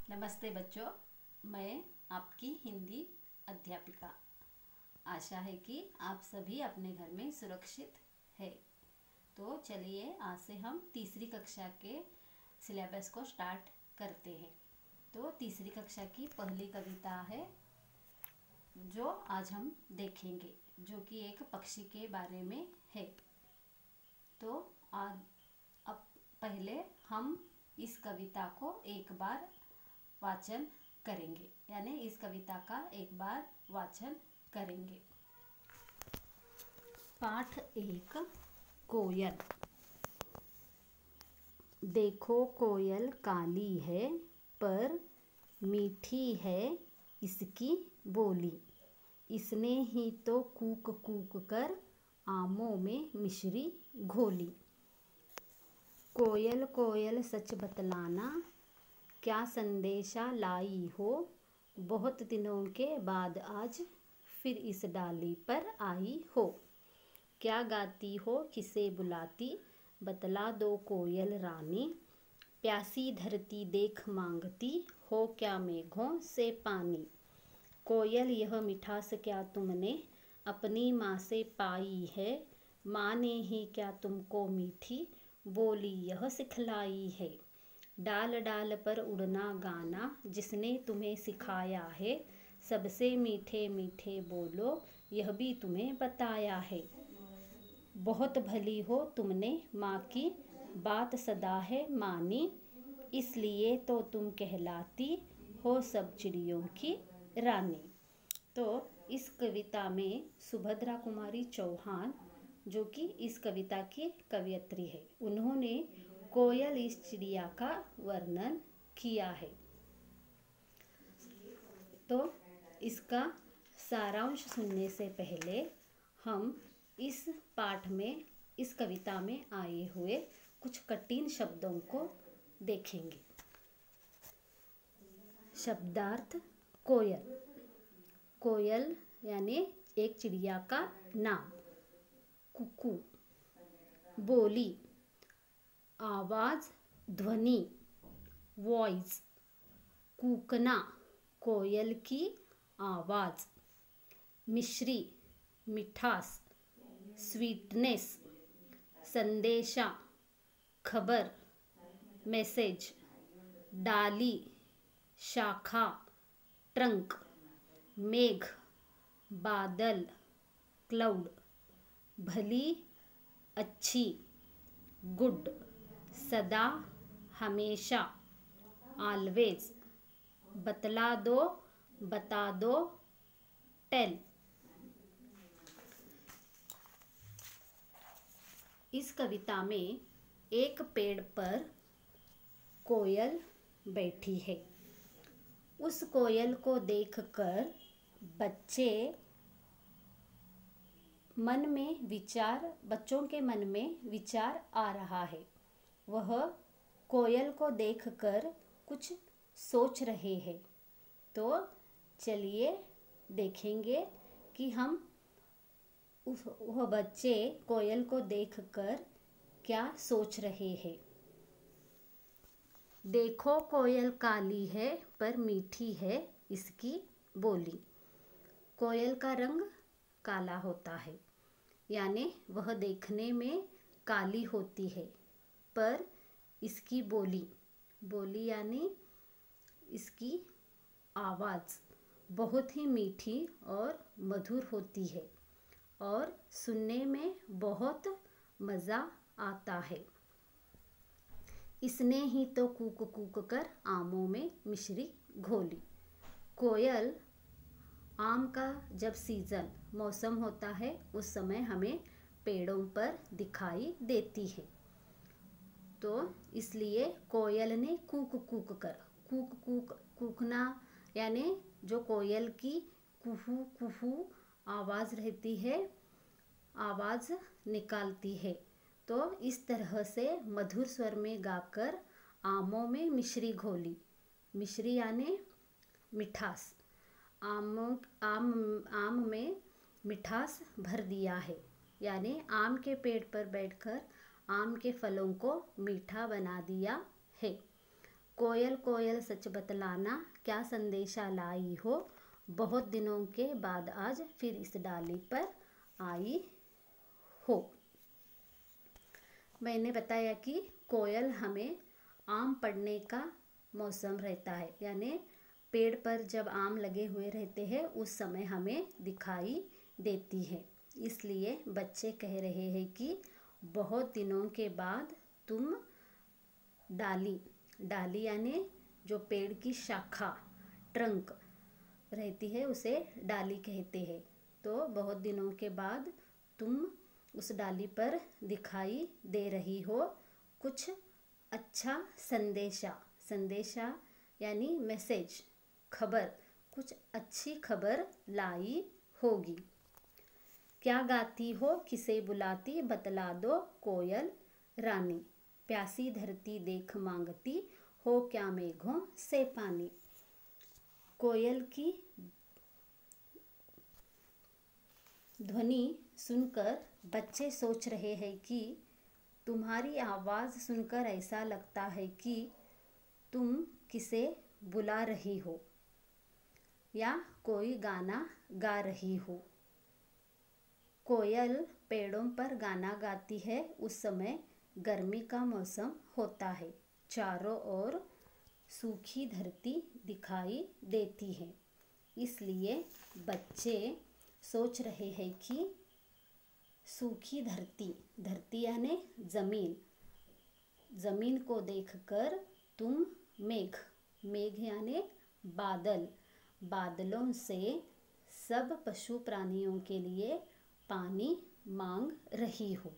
नमस्ते बच्चों, मैं आपकी हिंदी अध्यापिका। आशा है कि आप सभी अपने घर में सुरक्षित है। तो चलिए आज से हम तीसरी कक्षा के सिलेबस को स्टार्ट करते हैं। तो तीसरी कक्षा की पहली कविता है जो आज हम देखेंगे, जो कि एक पक्षी के बारे में है। तो आज अब पहले हम इस कविता को एक बार वाचन करेंगे, यानी इस कविता का एक बार वाचन करेंगे। पाठ 1। कोयल। देखो कोयल काली है पर मीठी है इसकी बोली। इसने ही तो कूक कूक कर आमों में मिश्री घोली। कोयल कोयल सच बतलाना, क्या संदेशा लाई हो। बहुत दिनों के बाद आज फिर इस डाली पर आई हो। क्या गाती हो किसे बुलाती, बतला दो कोयल रानी। प्यासी धरती देख मांगती हो, क्या मेघों से पानी। कोयल यह मिठास क्या तुमने अपनी माँ से पाई है। माँ ने ही क्या तुमको मीठी बोली यह सिखलाई है। डाल डाल पर उड़ना गाना जिसने तुम्हें सिखाया है। सबसे मीठे मीठे बोलो यह भी तुम्हें बताया है। बहुत भली हो तुमने माँ की बात सदा है मानी। इसलिए तो तुम कहलाती हो सब चिड़ियों की रानी। तो इस कविता में सुभद्रा कुमारी चौहान, जो कि इस कविता की कवयित्री है, उन्होंने कोयल इस चिड़िया का वर्णन किया है। तो इसका सारांश सुनने से पहले हम इस पाठ में, इस कविता में आए हुए कुछ कठिन शब्दों को देखेंगे। शब्दार्थ। कोयल। कोयल यानी एक चिड़िया का नाम। कुकू बोली, आवाज, ध्वनि, वॉइस। कूकना कोयल की आवाज। मिश्री मिठास, स्वीटनेस। संदेशा खबर, मैसेज। डाली शाखा, ट्रंक। मेघ बादल, क्लाउड। भली अच्छी, गुड। सदा हमेशा, ऑलवेज। बतला दो, बता दो, टेल। इस कविता में एक पेड़ पर कोयल बैठी है। उस कोयल को देखकर बच्चों के मन में विचार आ रहा है। वह कोयल को देखकर कुछ सोच रहे हैं। तो चलिए देखेंगे कि हम वह बच्चे कोयल को देखकर क्या सोच रहे हैं। देखो कोयल काली है पर मीठी है इसकी बोली। कोयल का रंग काला होता है, यानी वह देखने में काली होती है, पर इसकी बोली यानी इसकी आवाज़ बहुत ही मीठी और मधुर होती है और सुनने में बहुत मज़ा आता है। इसने ही तो कूक कूक कर आमों में मिश्री घोली। कोयल आम का जब मौसम होता है उस समय हमें पेड़ों पर दिखाई देती है। तो इसलिए कोयल ने कूक कूक कर, कूकना यानी जो कोयल की कुहू कुहू आवाज़ रहती है, आवाज़ निकालती है। तो इस तरह से मधुर स्वर में गाकर आमों में मिश्री घोली। मिश्री यानी मिठास। आम में मिठास भर दिया है, यानी आम के पेड़ पर बैठकर आम के फलों को मीठा बना दिया है। कोयल कोयल सच बतलाना, क्या संदेशा लाई हो, बहुत दिनों के बाद आज फिर इस डाली पर आई हो। मैंने बताया कि कोयल हमें आम पड़ने का मौसम रहता है, यानी पेड़ पर जब आम लगे हुए रहते हैं उस समय हमें दिखाई देती है। इसलिए बच्चे कह रहे हैं कि बहुत दिनों के बाद तुम डाली, डाली यानी जो पेड़ की शाखा ट्रंक रहती है उसे डाली कहते हैं। तो बहुत दिनों के बाद तुम उस डाली पर दिखाई दे रही हो, कुछ अच्छा संदेशा, संदेशा यानी मैसेज, खबर, कुछ अच्छी खबर लाई होगी। क्या गाती हो, किसे बुलाती, बतला दो कोयल रानी, प्यासी धरती देख मांगती, हो क्या मेघों से पानी। कोयल की ध्वनि सुनकर बच्चे सोच रहे हैं कि तुम्हारी आवाज़ सुनकर ऐसा लगता है कि तुम किसे बुला रही हो या कोई गाना गा रही हो। कोयल पेड़ों पर गाना गाती है, उस समय गर्मी का मौसम होता है, चारों ओर सूखी धरती दिखाई देती है। इसलिए बच्चे सोच रहे हैं कि सूखी धरती, धरती यानी ज़मीन, ज़मीन को देखकर तुम मेघ, मेघ यानी बादल, बादलों से सब पशु प्राणियों के लिए पानी मांग रही हो।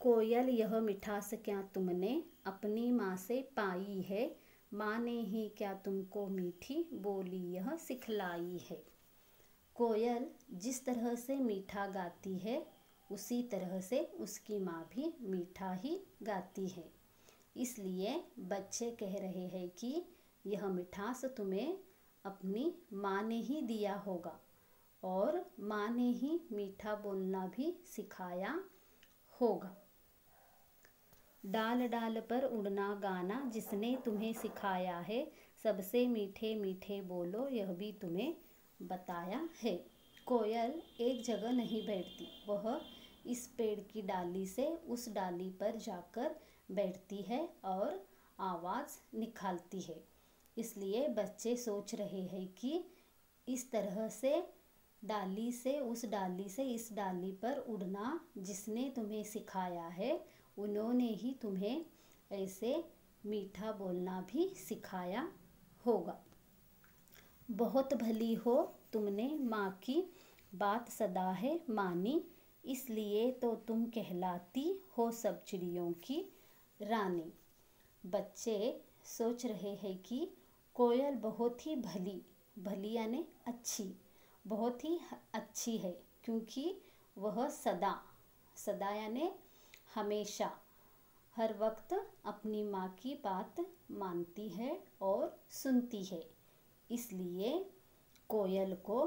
कोयल यह मिठास क्या तुमने अपनी माँ से पाई है, माँ ने ही क्या तुमको मीठी बोली यह सिखलाई है। कोयल जिस तरह से मीठा गाती है उसी तरह से उसकी माँ भी मीठा ही गाती है। इसलिए बच्चे कह रहे हैं कि यह मिठास तुम्हें अपनी माँ ने ही दिया होगा और माँ ने ही मीठा बोलना भी सिखाया होगा। डाल डाल पर उड़ना गाना, जिसने तुम्हें सिखाया है, सबसे मीठे मीठे बोलो यह भी तुम्हें बताया है। कोयल एक जगह नहीं बैठती, वह इस पेड़ की डाली से उस डाली पर जाकर बैठती है और आवाज़ निकालती है। इसलिए बच्चे सोच रहे हैं कि इस तरह से डाली से उस डाली से इस डाली पर उड़ना जिसने तुम्हें सिखाया है, उन्होंने ही तुम्हें ऐसे मीठा बोलना भी सिखाया होगा। बहुत भली हो तुमने माँ की बात सदा है मानी, इसलिए तो तुम कहलाती हो सब चिड़ियों की रानी। बच्चे सोच रहे हैं कि कोयल बहुत ही भली, भली यानी अच्छी, बहुत ही अच्छी है, क्योंकि वह सदा, सदा यानी हमेशा, हर वक्त अपनी माँ की बात मानती है और सुनती है। इसलिए कोयल को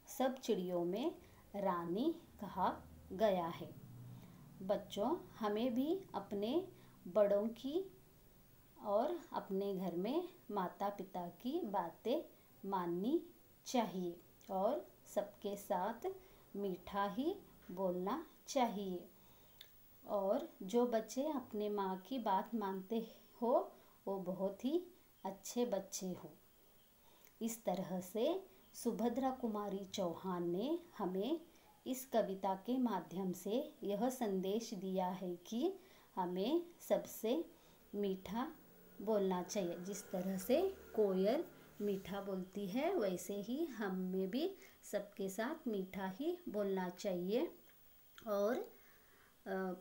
सब चिड़ियों में रानी कहा गया है। बच्चों, हमें भी अपने बड़ों की और अपने घर में माता पिता की बातें माननी चाहिए और सबके साथ मीठा ही बोलना चाहिए। और जो बच्चे अपने माँ की बात मानते हो वो बहुत ही अच्छे बच्चे हो। इस तरह से सुभद्रा कुमारी चौहान ने हमें इस कविता के माध्यम से यह संदेश दिया है कि हमें सबसे मीठा बोलना चाहिए। जिस तरह से कोयल मीठा बोलती है वैसे ही हमें भी सबके साथ मीठा ही बोलना चाहिए। और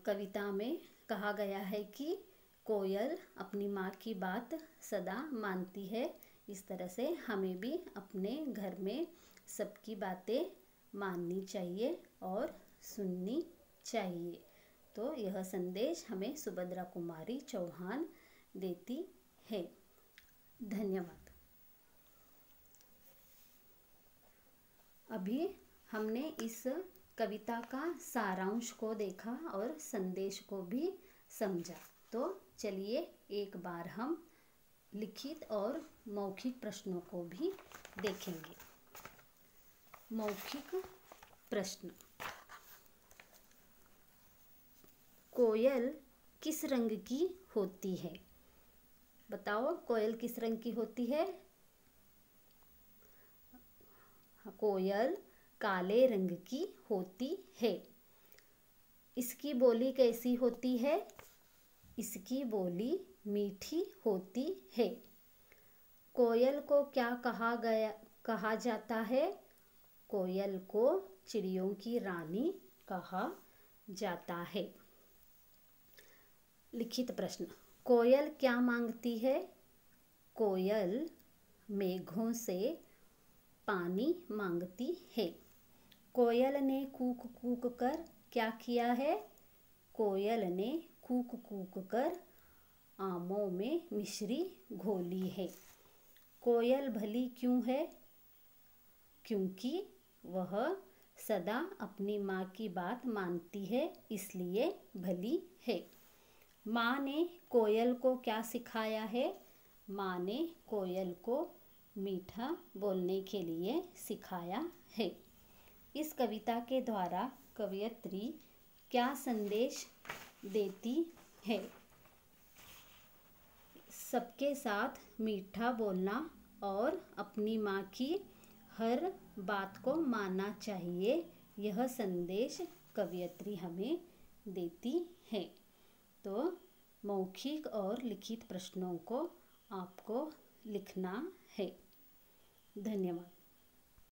कविता में कहा गया है कि कोयल अपनी माँ की बात सदा मानती है। इस तरह से हमें भी अपने घर में सबकी बातें माननी चाहिए और सुननी चाहिए। तो यह संदेश हमें सुभद्रा कुमारी चौहान देती है। धन्यवाद। अभी हमने इस कविता का सारांश को देखा और संदेश को भी समझा। तो चलिए एक बार हम लिखित और मौखिक प्रश्नों को भी देखेंगे। मौखिक प्रश्न। कोयल किस रंग की होती है? बताओ, कोयल किस रंग की होती है? कोयल काले रंग की होती है। इसकी बोली कैसी होती है? इसकी बोली मीठी होती है। कोयल को क्या कहा जाता है? कोयल को चिड़ियों की रानी कहा जाता है। लिखित प्रश्न। कोयल क्या मांगती है? कोयल मेघों से पानी मांगती है। कोयल ने कूक कूक कर क्या किया है? कोयल ने कूक कूक कर आमों में मिश्री घोली है। कोयल भली क्यों है? क्योंकि वह सदा अपनी माँ की बात मानती है, इसलिए भली है। माँ ने कोयल को क्या सिखाया है? माँ ने कोयल को मीठा बोलने के लिए सिखाया है। इस कविता के द्वारा कवयित्री क्या संदेश देती है? सबके साथ मीठा बोलना और अपनी माँ की हर बात को मानना चाहिए, यह संदेश कवयित्री हमें देती है। तो मौखिक और लिखित प्रश्नों को आपको लिखना है। धन्यवाद।